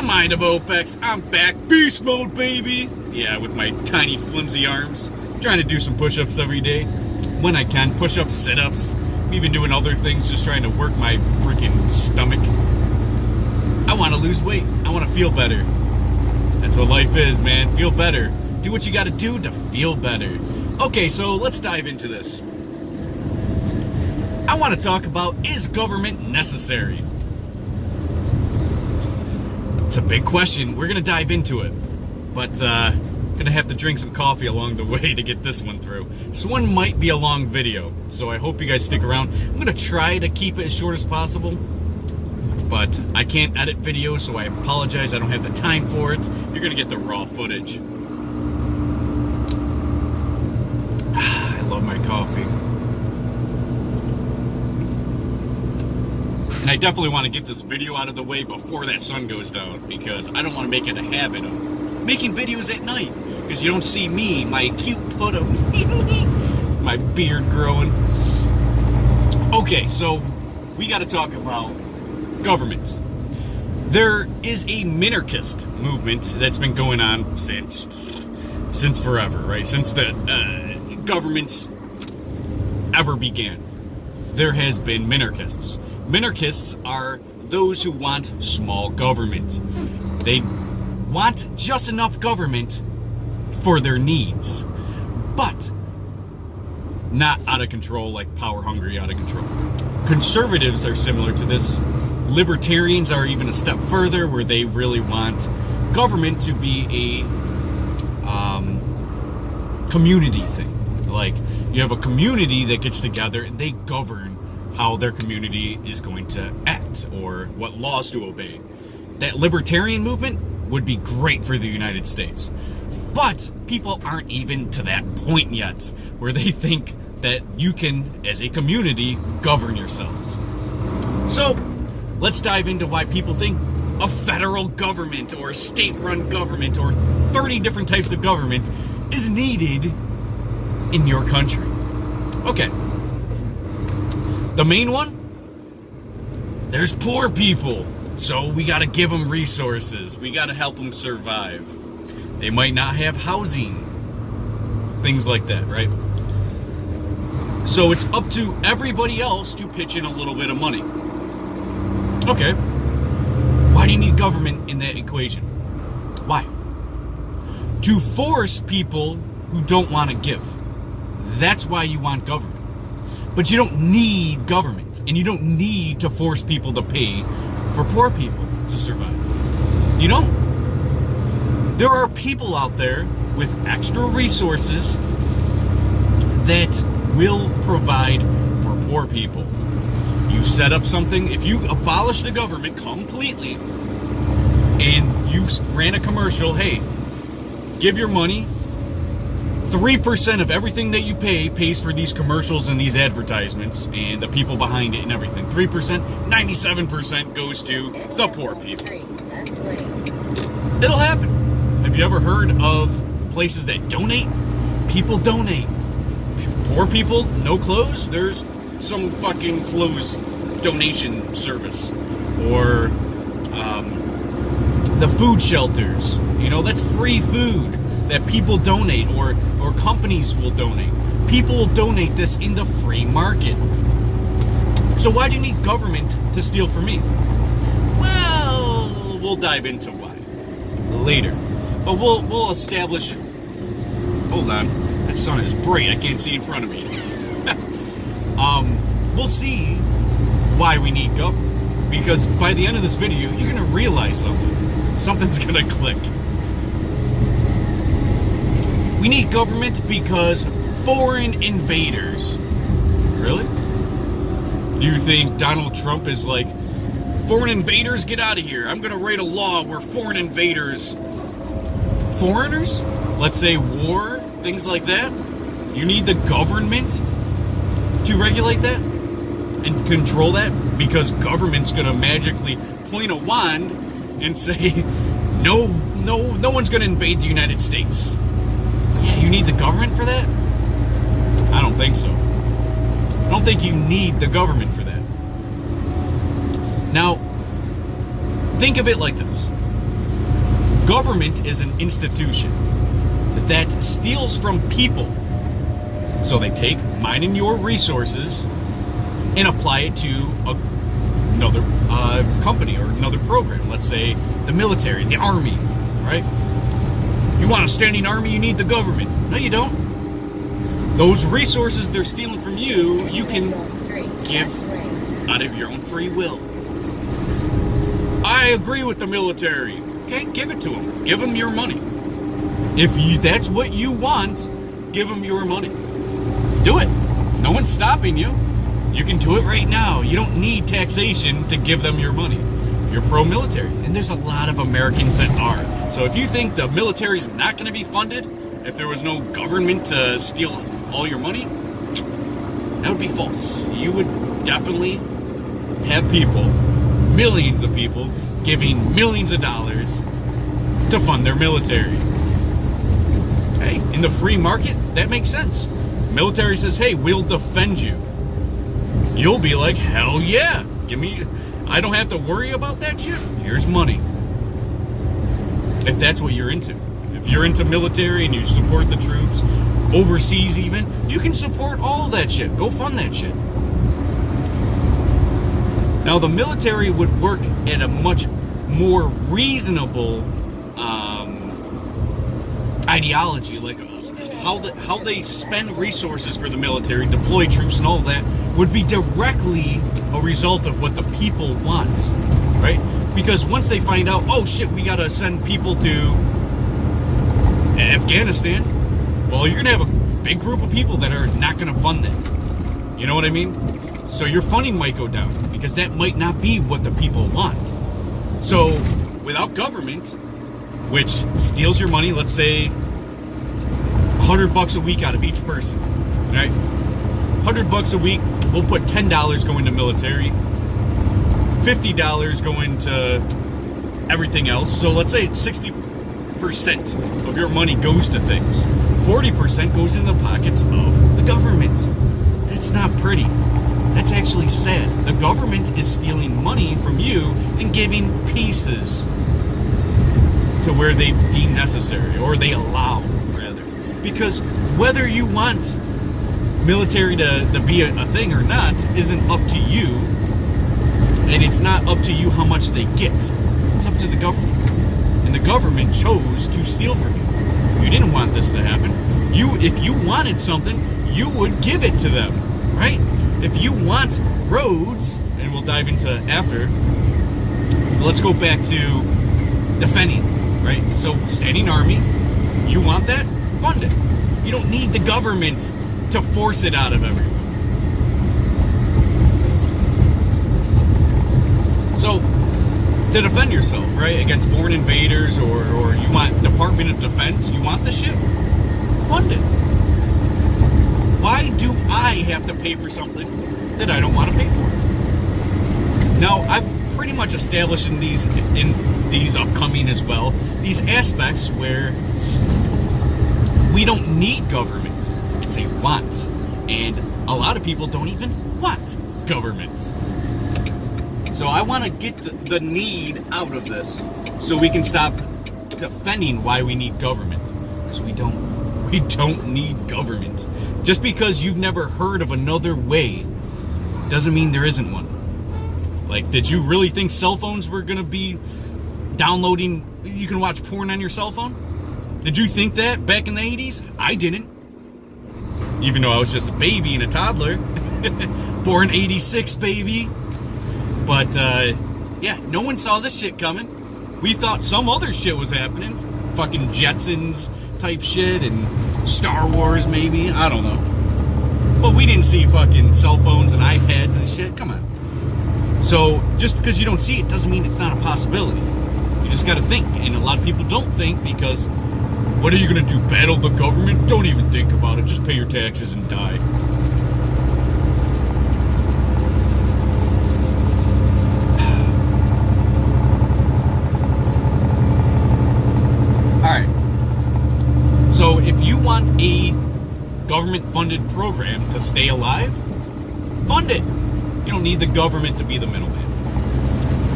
mind of Opex. I'm back. Beast mode, baby. Yeah, with my tiny, flimsy arms. Trying to do some push-ups every day. When I can. Push-ups, sit-ups. I'm even doing other things, just trying to work my freaking stomach. I want to lose weight. I want to feel better. That's what life is, man. Feel better. Do what you got to do to feel better. Okay, so let's dive into this. I want to talk about, is government necessary? It's a big question. We're going to dive into it. But, going to have to drink some coffee along the way to get this one through. This one might be a long video, so I hope you guys stick around. I'm going to try to keep it as short as possible. But I can't edit videos, so I apologize. I don't have the time for it. You're going to get the raw footage. I love my coffee. And I definitely want to get this video out of the way before that sun goes down, because I don't want to make it a habit of making videos at night, because you don't see me, my cute put-up, my beard growing. Okay, so we got to talk about government. There is a minarchist movement that's been going on since forever, right? Since the governments ever began, there has been minarchists. Minarchists are those who want small government. They want just enough government for their needs, but not out of control, like power hungry, out of control. Conservatives are similar to this. Libertarians are even a step further, where they really want government to be a community thing. Like, you have a community that gets together and they govern how their community is going to act or what laws to obey. That libertarian movement would be great for the United States. But people aren't even to that point yet where they think that you can, as a community, govern yourselves. So, let's dive into why people think a federal government or a state-run government or 30 different types of government is needed in your country. Okay. The main one? There's poor people. So we gotta give them resources. We gotta help them survive. They might not have housing. Things like that, right? So it's up to everybody else to pitch in a little bit of money. Okay. Why do you need government in that equation? Why? To force people who don't want to give. That's why you want government. But you don't need government, and you don't need to force people to pay for poor people to survive. You don't. There are people out there with extra resources that will provide for poor people. You set up something, if you abolish the government completely, and you ran a commercial, hey, give your money, 3% of everything that you pay pays for these commercials and these advertisements and the people behind it and everything. 3%, 97% goes to the poor people. It'll happen. Have you ever heard of places that donate? People donate. Poor people, no clothes? There's some fucking clothes donation service. Or the food shelters. You know, that's free food that people donate, or companies will donate. People will donate this in the free market. So why do you need government to steal from me? Well, we'll dive into why later. But we'll establish. Hold on, that sun is bright. I can't see in front of me. We'll see why we need government, because by the end of this video, you're gonna realize something. Something's gonna click. We need government because foreign invaders. Really? You think Donald Trump is like, foreign invaders, get out of here. I'm going to write a law where foreign invaders, foreigners, let's say war, things like that. You need the government to regulate that and control that, because government's going to magically point a wand and say, no one's going to invade the United States. Yeah, you need the government for that? I don't think so. I don't think you need the government for that. Now, think of it like this. government is an institution that steals from people. So they take mine and your resources and apply it to another company or another program. Let's say the military, the army, right? You want a standing army, you need the government. No, you don't. Those resources they're stealing from you, you can give out of your own free will. I agree with the military. Okay, give it to them. Give them your money. If that's what you want, give them your money. Do it. No one's stopping you. You can do it right now. You don't need taxation to give them your money. If you're pro-military, and there's a lot of Americans that are. So if you think the military's not going to be funded, if there was no government to steal all your money, that would be false. You would definitely have people, millions of people, giving millions of dollars to fund their military. Hey, in the free market, that makes sense. Military says, hey, we'll defend you. You'll be like, hell yeah, give me, I don't have to worry about that shit. Here's money. If that's what you're into. If you're into military and you support the troops, overseas even, you can support all of that shit. Go fund that shit. Now, the military would work at a much more reasonable ideology, like how they spend resources for the military, deploy troops and all of that, would be directly a result of what the people want, right? Because once they find out, oh shit, we gotta send people to Afghanistan, well, you're gonna have a big group of people that are not gonna fund that. You know what I mean? So your funding might go down because that might not be what the people want. So without government, which steals your money, let's say $100 a week out of each person, right? $100 a week, we'll put $10 going to military, $50 going to everything else. So let's say 60% of your money goes to things. 40% goes in the pockets of the government. That's not pretty. That's actually sad. The government is stealing money from you and giving pieces to where they deem necessary, or they allow, rather. Because whether you want military to be a thing or not isn't up to you, and it's not up to you how much they get. It's up to the government. And the government chose to steal from you. You didn't want this to happen. If you wanted something, you would give it to them, right? If you want roads, and we'll dive into after, let's go back to defending, right? So standing army, you want that? Fund it. You don't need the government to force it out of everyone. So, to defend yourself, right, against foreign invaders, or you want Department of Defense, you want the shit? Fund it. Why do I have to pay for something that I don't want to pay for? Now, I've pretty much established in these upcoming as well, these aspects where we don't need government. It's a want. And a lot of people don't even want government. So I want to get the need out of this so we can stop defending why we need government. Because we don't need government. Just because you've never heard of another way doesn't mean there isn't one. Like, did you really think cell phones were going to be downloading, you can watch porn on your cell phone? Did you think that back in the 80s? I didn't. Even though I was just a baby and a toddler. Born 86, baby. But, yeah, no one saw this shit coming. We thought some other shit was happening. Fucking Jetsons type shit and Star Wars maybe. I don't know. But we didn't see fucking cell phones and iPads and shit. Come on. So, just because you don't see it doesn't mean it's not a possibility. You just gotta think. And a lot of people don't think because, what are you gonna do, battle the government? Don't even think about it. Just pay your taxes and die. Alright. So, if you want a government-funded program to stay alive, fund it. You don't need the government to be the middleman.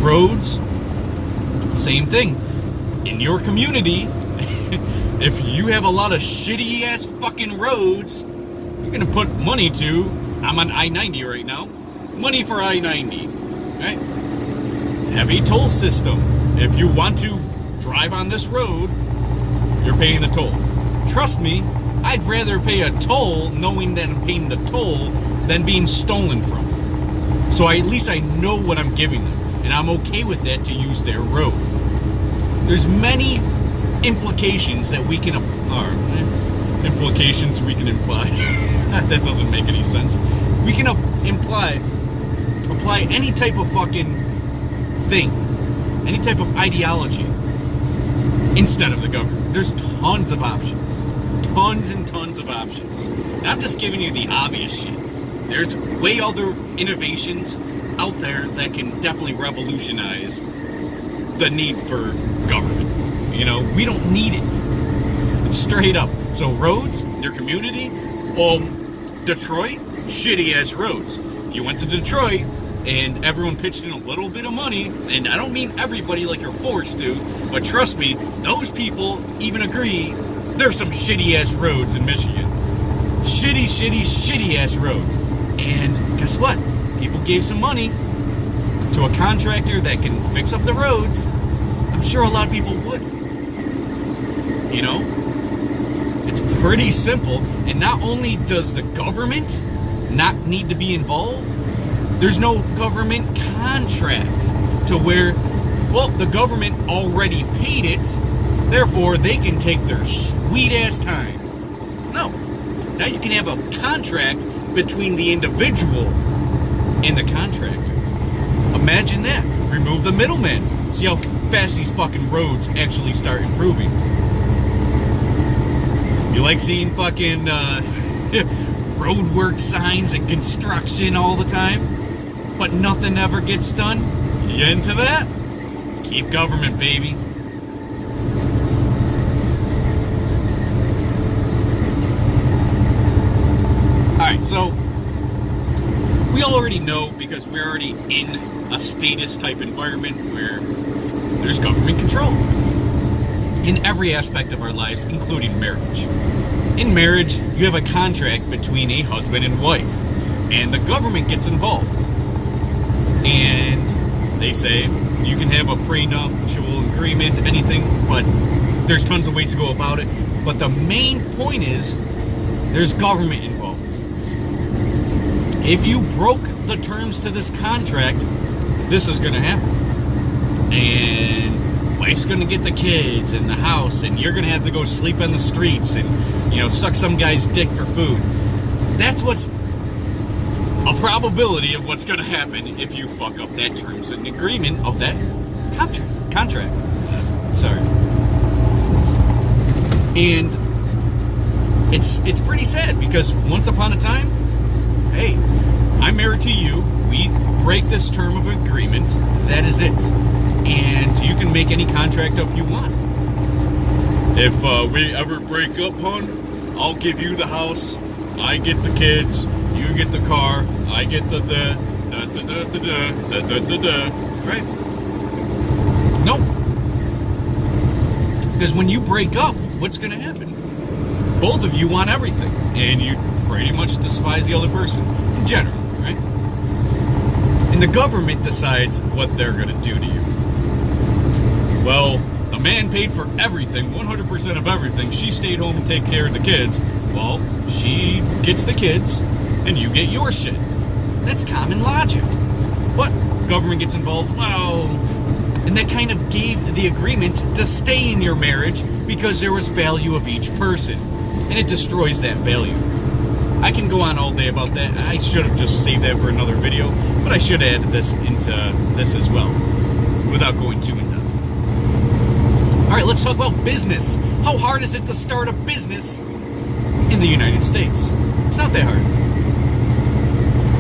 Roads, same thing. in your community, if you have a lot of shitty ass fucking roads, you're gonna put money to, I'm on I-90 right now, money for I-90, right? Have a toll system. If you want to drive on this road, you're paying the toll. Trust me, I'd rather pay a toll knowing that I'm paying the toll than being stolen from. So at least I know what I'm giving them, and I'm okay with that to use their road. There's many implications that we can imply. That doesn't make any sense. We can apply any type of fucking thing, any type of ideology instead of the government. There's tons of options. Tons and tons of options. And I'm just giving you the obvious shit. There's way other innovations out there that can definitely revolutionize the need for government. You know, we don't need it. It's straight up. So roads, your community, Detroit, shitty ass roads. If you went to Detroit and everyone pitched in a little bit of money, and I don't mean everybody like you're forced to, but trust me, those people even agree there's some shitty ass roads in Michigan. Shitty ass roads. And guess what? People gave some money to a contractor that can fix up the roads. I'm sure a lot of people would. You know? It's pretty simple. And not only does the government not need to be involved, there's no government contract to where, well, the government already paid it, therefore they can take their sweet ass time. No. Now you can have a contract between the individual and the contractor. Imagine that. Remove the middleman. See how fast these fucking roads actually start improving. You like seeing fucking roadwork signs and construction all the time, but nothing ever gets done? You into that? Keep government, baby. Alright, so we already know, because we're already in a status type environment where there's government control in every aspect of our lives, including marriage. In marriage, you have a contract between a husband and wife, and the government gets involved. And they say you can have a prenuptial agreement, anything, but there's tons of ways to go about it. But the main point is there's government involved. If you broke the terms to this contract, this is going to happen. And wife's going to get the kids and the house, and you're going to have to go sleep on the streets and, you know, suck some guy's dick for food. That's what's a probability of what's going to happen if you fuck up that terms and agreement of that contract. Sorry. And it's pretty sad, because once upon a time, hey, I'm married to you, we break this term of agreement, that is it. And you can make any contract up you want. If we ever break up, hon, I'll give you the house, I get the kids, you get the car, I get the right? Nope. Because when you break up, what's going to happen? Both of you want everything, and you pretty much despise the other person, in general, right? And the government decides what they're going to do to you. Well, the man paid for everything, 100% of everything. She stayed home and take care of the kids. Well, she gets the kids, and you get your shit. That's common logic. But government gets involved, well, and that kind of gave the agreement to stay in your marriage because there was value of each person. And it destroys that value. I can go on all day about that. I should have just saved that for another video, but I should add this into this as well, without going too in depth. Alright, let's talk about business. How hard is it to start a business in the United States? It's not that hard.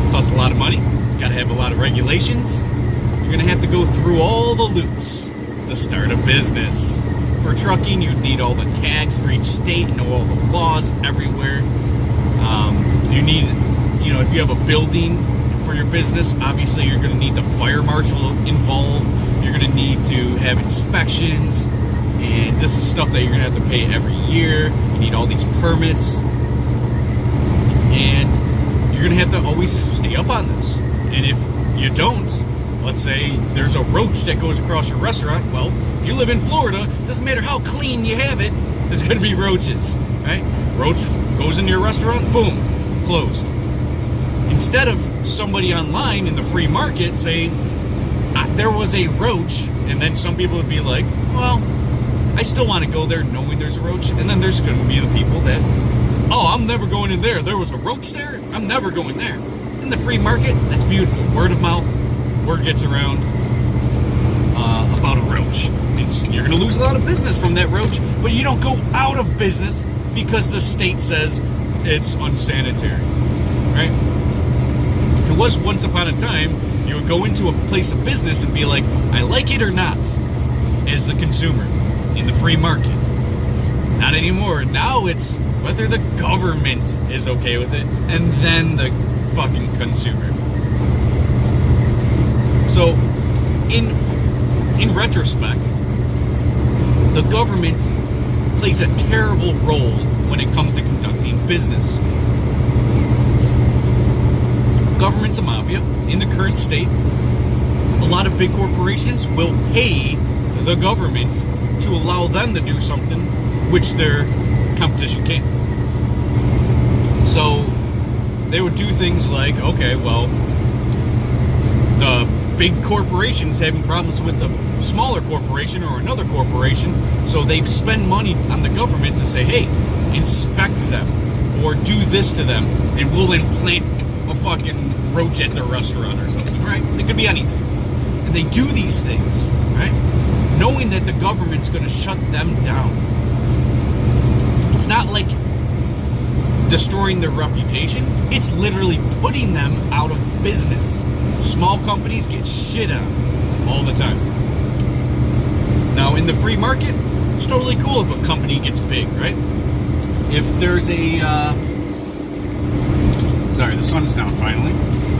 It costs a lot of money. Gotta have a lot of regulations. You're gonna have to go through all the loops to start a business. For trucking, you'd need all the tags for each state, know all the laws everywhere. You need, you know, if you have a building for your business, obviously you're going to need the fire marshal involved. You're going to need to have inspections. and this is stuff that you're gonna have to pay every year. You need all these permits, and you're gonna have to always stay up on this. And if you don't, let's say there's a roach that goes across your restaurant. Well, if you live in Florida, doesn't matter how clean you have it, there's gonna be roaches, right? Roach goes into your restaurant, boom, closed. Instead of somebody online in the free market saying, there was a roach, and then some people would be like, well, I still want to go there knowing there's a roach. And then there's going to be the people that, oh, I'm never going in there. There was a roach there. I'm never going there. In the free market, that's beautiful. Word of mouth, word gets around about a roach. And you're going to lose a lot of business from that roach, but you don't go out of business because the state says it's unsanitary, right? It was once upon a time, you would go into a place of business and be like, I like it or not, as the consumer in the free market. Not anymore. Now it's whether the government is okay with it, and then the fucking consumer. So, in retrospect, the government plays a terrible role when it comes to conducting business. Government's a mafia in the current state. A lot of big corporations will pay the government to allow them to do something which their competition can't. So they would do things like, okay, well, the big corporation's having problems with the smaller corporation or another corporation, so they spend money on the government to say, hey, inspect them or do this to them, and we'll implant a fucking roach at their restaurant or something, right? It could be anything. And they do these things, right? Knowing that the government's going to shut them down. It's not like destroying their reputation. It's literally putting them out of business. Small companies get shit on all the time. Now, in the free market, it's totally cool if a company gets big, right? If there's a... sorry, the sun's down finally.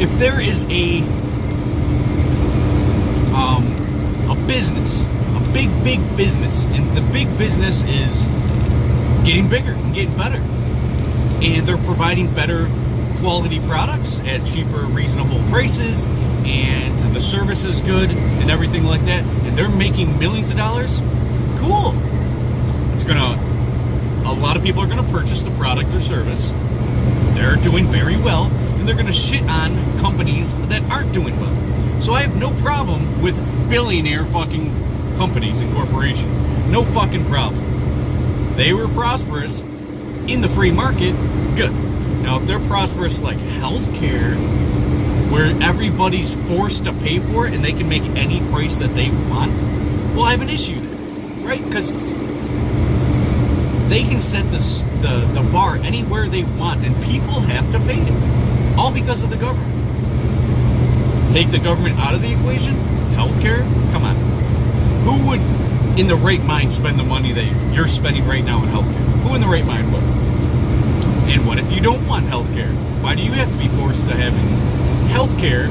If there is a business, a big business, and the big business is getting bigger and getting better, and they're providing better quality products at cheaper, reasonable prices, and the service is good and everything like that, and they're making millions of dollars, cool. A lot of people are gonna purchase the product or service. They're doing very well, and they're gonna shit on companies that aren't doing well. So I have no problem with billionaire fucking companies and corporations. No fucking problem. They were prosperous in the free market, good. Now, if they're prosperous like healthcare, where everybody's forced to pay for it and they can make any price that they want, well, I have an issue there, right? Because they can set the bar anywhere they want, and people have to pay it, all because of the government. Take the government out of the equation, healthcare, come on. Who would, in the right mind, spend the money that you're spending right now in healthcare? Who in the right mind would? And what if you don't want healthcare? Why do you have to be forced to having healthcare?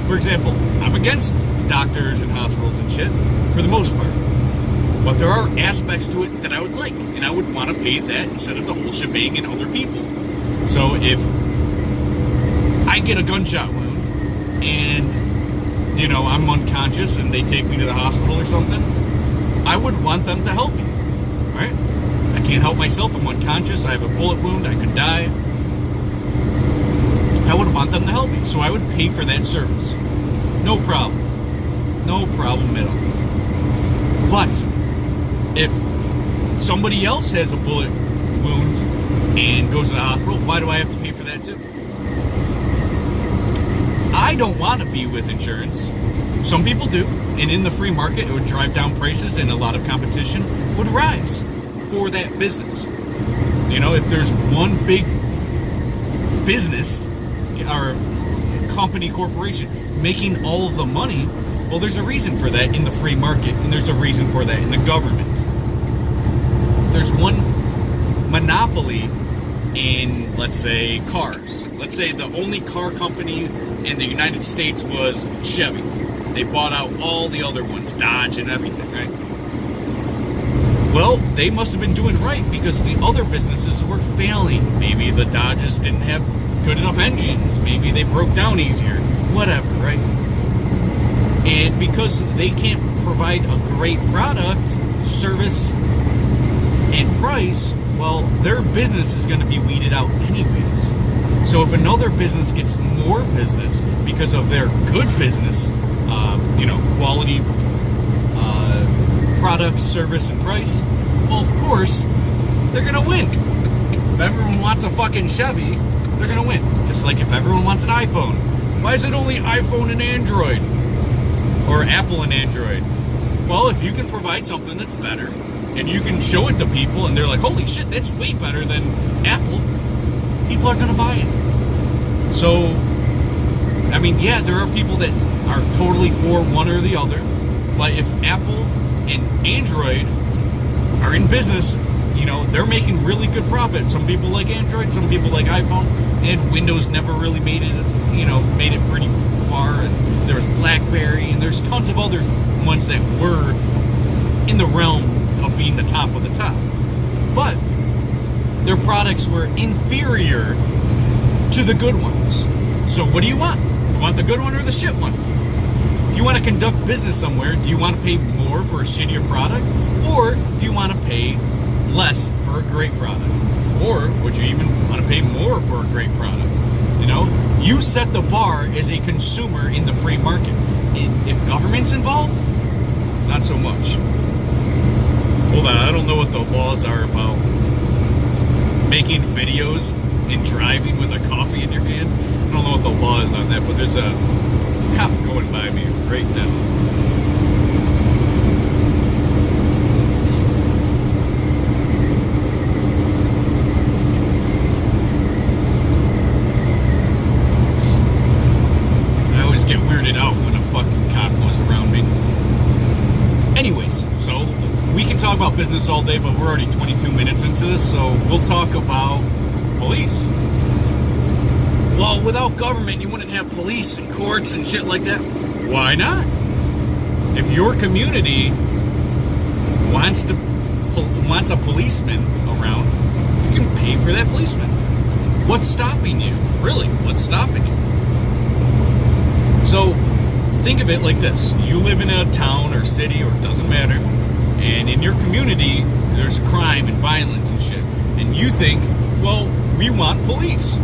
For example, I'm against doctors and hospitals and shit, for the most part. But there are aspects to it that I would like, and I would want to pay that instead of the whole shebang and other people. So if I get a gunshot wound, and, you know, I'm unconscious and they take me to the hospital or something, I would want them to help me, right? I can't help myself, I'm unconscious, I have a bullet wound, I could die. I would want them to help me, so I would pay for that service. No problem. No problem at all. But if somebody else has a bullet wound and goes to the hospital, why do I have to pay for that too? I don't want to be with insurance. Some people do, and in the free market, it would drive down prices and a lot of competition would rise for that business. You know, if there's one big business or company, corporation making all of the money, well, there's a reason for that in the free market, and there's a reason for that in the government. There's one monopoly in, let's say, cars. Let's say the only car company in the United States was Chevy. They bought out all the other ones, Dodge and everything, right? Well, they must have been doing right because the other businesses were failing. Maybe the Dodges didn't have good enough engines. Maybe they broke down easier. Whatever, right? And because they can't provide a great product, service, and price, well, their business is going to be weeded out anyways. So if another business gets more business because of their good business, quality products, service, and price, well, of course, they're going to win. If everyone wants a fucking Chevy, they're going to win. Just like if everyone wants an iPhone. Why is it only iPhone and Android? Or Apple and Android? Well, if you can provide something that's better, and you can show it to people, and they're like, holy shit, that's way better than Apple, people are going to buy it. So, I mean, yeah, there are people that are totally for one or the other, but if Apple and Android are in business, they're making really good profit. Some people like Android, some people like iPhone, and Windows never really made it, made it pretty far, and there was BlackBerry, and there's tons of other ones that were in the realm of being the top of the top. But their products were inferior to the good ones. So what do you want? You want the good one or the shit one? If you want to conduct business somewhere, do you want to pay more for a shittier product? Or do you want to pay less for a great product? Or would you even want to pay more for a great product? You set the bar as a consumer in the free market. If government's involved, not so much. Hold on, I don't know what the laws are about making videos and driving with a coffee in your hand. I don't know what the law is on that, but there's a cop going by me right now. Get weirded out when a fucking cop goes around me. Anyways, so we can talk about business all day, but we're already 22 minutes into this, so we'll talk about police. Well, without government, you wouldn't have police and courts and shit like that. Why not? If your community wants a policeman around, you can pay for that policeman. What's stopping you? Really, what's stopping you? So, think of it like this. You live in a town or city, or it doesn't matter, and in your community, there's crime and violence and shit. And you think, well, we want police.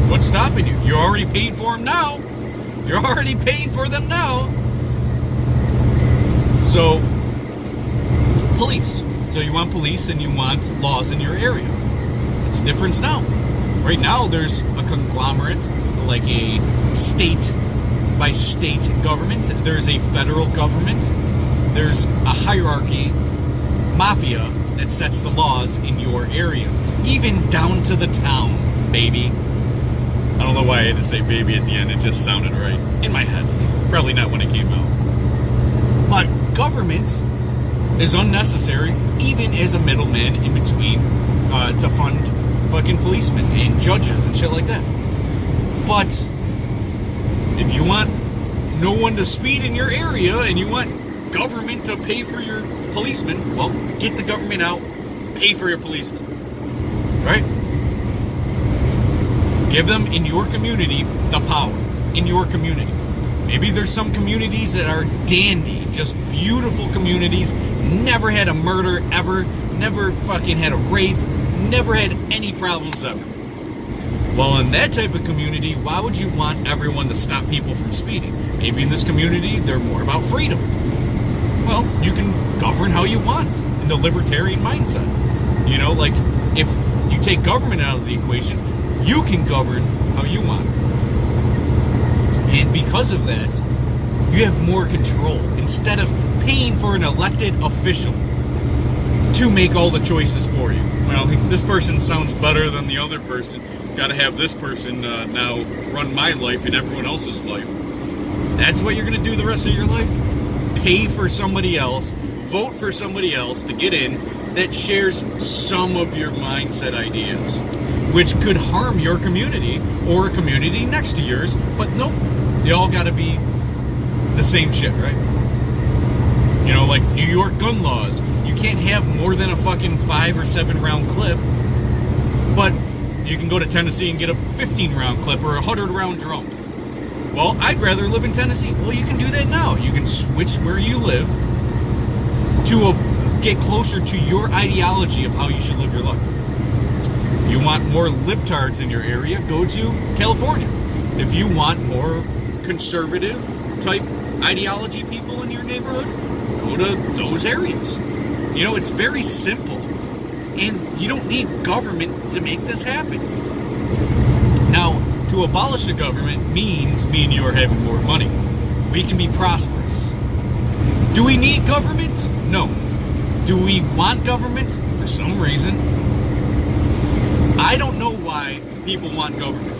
What's stopping you? You're already paying for them now. You're already paying for them now. So, police. So you want police and you want laws in your area. What's the difference now? Right now, there's a conglomerate, like a state by state government. There's a federal government. There's a hierarchy, mafia, that sets the laws in your area. Even down to the town, baby. I don't know why I had to say baby at the end. It just sounded right in my head. Probably not when it came out. But government is unnecessary, even as a middleman in between, to fund fucking policemen and judges and shit like that. But if you want no one to speed in your area and you want government to pay for your policemen, well, get the government out, pay for your policemen. Right? Give them in your community the power. In your community. Maybe there's some communities that are dandy, just beautiful communities, never had a murder ever, never fucking had a rape, never had any problems ever. Well, in that type of community, why would you want everyone to stop people from speeding? Maybe in this community, they're more about freedom. Well, you can govern how you want in the libertarian mindset. You know, like, if you take government out of the equation, you can govern how you want. And because of that, you have more control. Instead of paying for an elected official to make all the choices for you. Well, this person sounds better than the other person. Got to have this person now run my life and everyone else's life. That's what you're going to do the rest of your life? Pay for somebody else, vote for somebody else to get in that shares some of your mindset ideas, which could harm your community or a community next to yours. But nope, they all got to be the same shit, right? You know, like New York gun laws. You can't have more than a fucking 5 or 7 round clip, but you can go to Tennessee and get a 15 round clip or a 100 round drum. Well, I'd rather live in Tennessee. Well, you can do that now. You can switch where you live to get closer to your ideology of how you should live your life. If you want more libtards in your area, go to California. If you want more conservative type ideology people in your neighborhood, go to those areas. You know, it's very simple. And you don't need government to make this happen. Now, to abolish the government means me and you are having more money. We can be prosperous. Do we need government? No. Do we want government? For some reason. I don't know why people want government.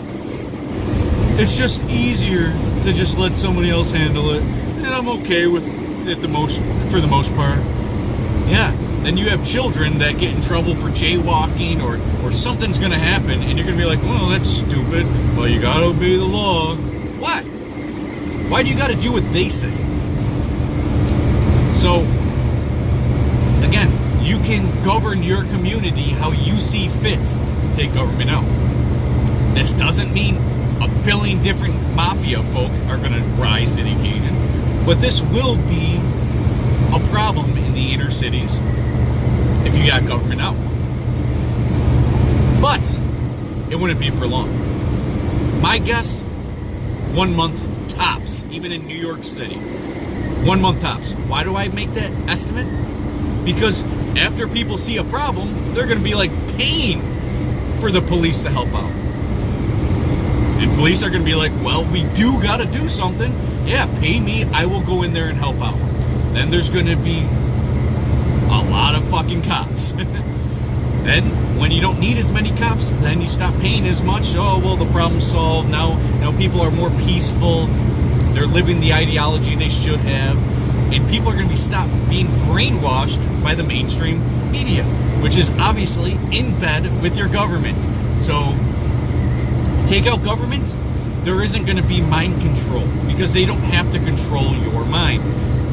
It's just easier to just let somebody else handle it, and I'm okay with it for the most part. Yeah. Then you have children that get in trouble for jaywalking or something's going to happen, and you're going to be like, well, that's stupid. Well, you got to obey the law. Why? Why do you got to do what they say? So, again, you can govern your community how you see fit to take government out. This doesn't mean a billion different mafia folk are going to rise to the occasion, but this will be a problem in the inner cities if you got government out. But it wouldn't be for long. My guess, 1 month tops, even in New York City. 1 month tops. Why do I make that estimate? Because after people see a problem, they're going to be like paying for the police to help out. And police are going to be like, well, we do got to do something. Yeah, pay me. I will go in there and help out. Then there's going to be a lot of fucking cops. Then, when you don't need as many cops, then you stop paying as much. Oh, well, the problem's solved. Now people are more peaceful. They're living the ideology they should have. And people are going to be stopped being brainwashed by the mainstream media, which is obviously in bed with your government. So, take out government, there isn't going to be mind control because they don't have to control your mind.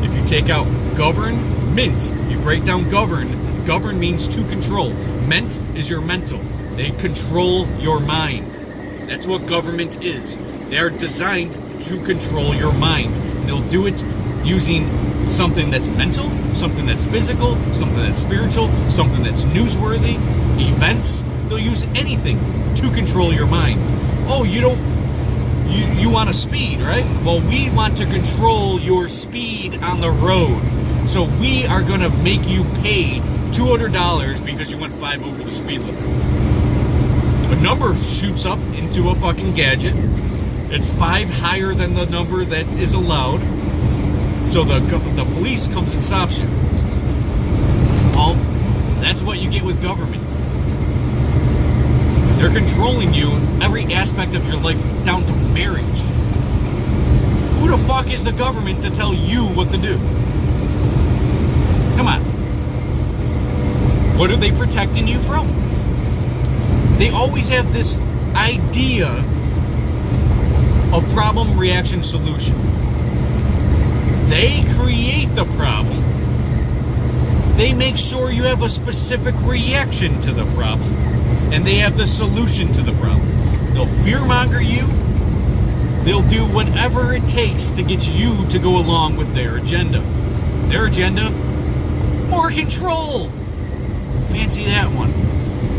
If you take out government, you break down govern. Govern means to control. Ment is your mental. They control your mind. That's what government is. They are designed to control your mind. They'll do it using something that's mental, something that's physical, something that's spiritual, something that's newsworthy, events. They'll use anything to control your mind. Oh, you want to speed, right? Well, we want to control your speed on the road. So we are going to make you pay $200 because you went 5 over the speed limit. A number shoots up into a fucking gadget. It's 5 higher than the number that is allowed. So the police comes and stops you. Well, that's what you get with government. They're controlling you every aspect of your life down to marriage. Who the fuck is the government to tell you what to do? Come on. What are they protecting you from? They always have this idea of problem, reaction, solution. They create the problem. They make sure you have a specific reaction to the problem. And they have the solution to the problem. They'll fearmonger you. They'll do whatever it takes to get you to go along with their agenda. Their agenda? More control! Fancy that one.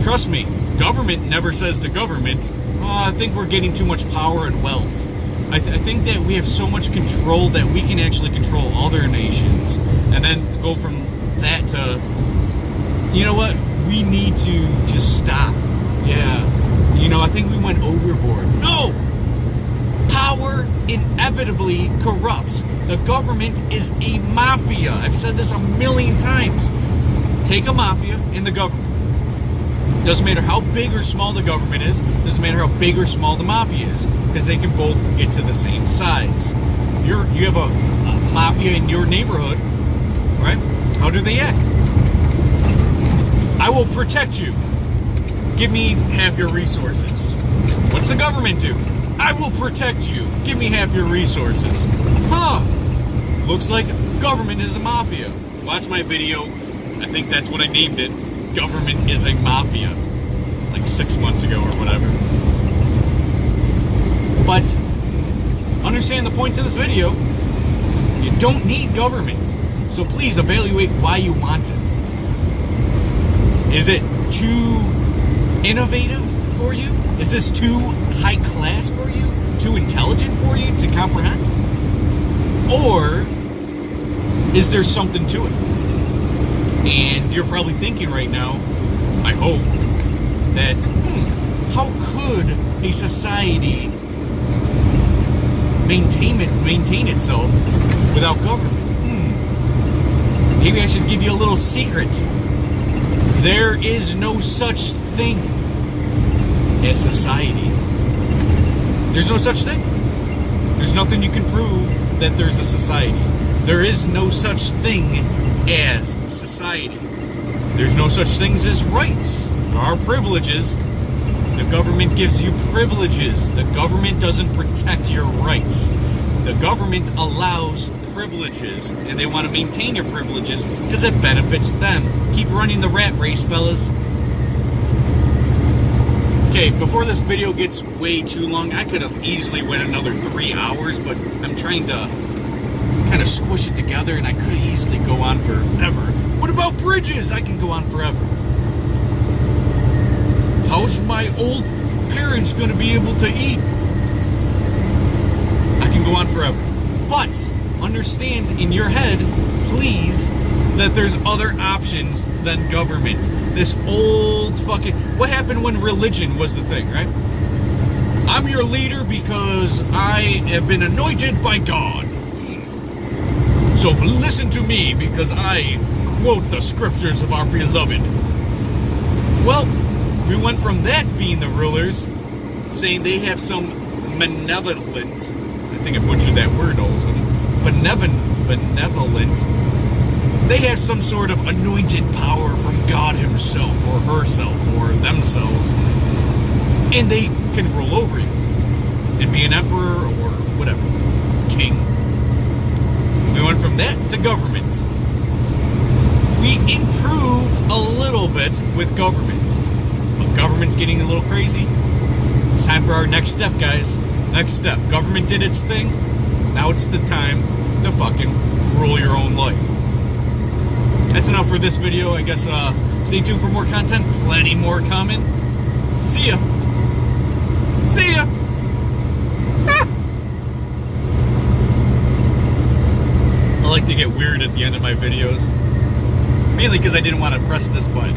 Trust me, government never says to government, oh, I think we're getting too much power and wealth. I think that we have so much control that we can actually control other nations. And then go from that to, you know what? We need to just stop. Yeah. You know, I think we went overboard. No! Power inevitably corrupts. The government is a mafia. I've said this a million times. Take a mafia in the government. Doesn't matter how big or small the government is. Doesn't matter how big or small the mafia is. Because they can both get to the same size. If you have a mafia in your neighborhood, right? How do they act? I will protect you. Give me half your resources. What's the government do? I will protect you. Give me half your resources. Huh. looks like government is a mafia. Watch my video. I think that's what I named it. Government is a mafia. Like 6 months ago or whatever. But understand the point of this video. You don't need government. So please evaluate why you want it. Is it too innovative for you? Is this too high class for you? Too intelligent for you to comprehend? Or is there something to it? And you're probably thinking right now, I hope, that how could a society maintain itself without government? Maybe I should give you a little secret. There is no such thing as society. There's no such thing. There's nothing you can prove that there's a society. There is no such thing as society. There's no such things as rights. There are privileges. The government gives you privileges. The government doesn't protect your rights. The government allows privileges, and they want to maintain your privileges because it benefits them. Keep running the rat race, fellas. Okay, before this video gets way too long, I could have easily went another 3 hours, but I'm trying to kind of squish it together, and I could easily go on forever. What about bridges? I can go on forever. How's my old parents going to be able to eat? I can go on forever. But understand in your head, please, that there's other options than government. This old fucking... What happened when religion was the thing, right? I'm your leader because I have been anointed by God. So listen to me because I quote the scriptures of our beloved. Well, we went from that being the rulers, saying they have some benevolent, I think I butchered that word also, benevolent, they have some sort of anointed power from God himself or herself or themselves, and they can rule over you and be an emperor or whatever, king. We went from that to government. We improved a little bit with government, but government's getting a little crazy. It's time for our next step, guys. Next step. Government did its thing. Now it's the time to fucking rule your own life. That's enough for this video. I guess stay tuned for more content. Plenty more coming. See ya. See ya. I like to get weird at the end of my videos. Mainly because I didn't want to press this button.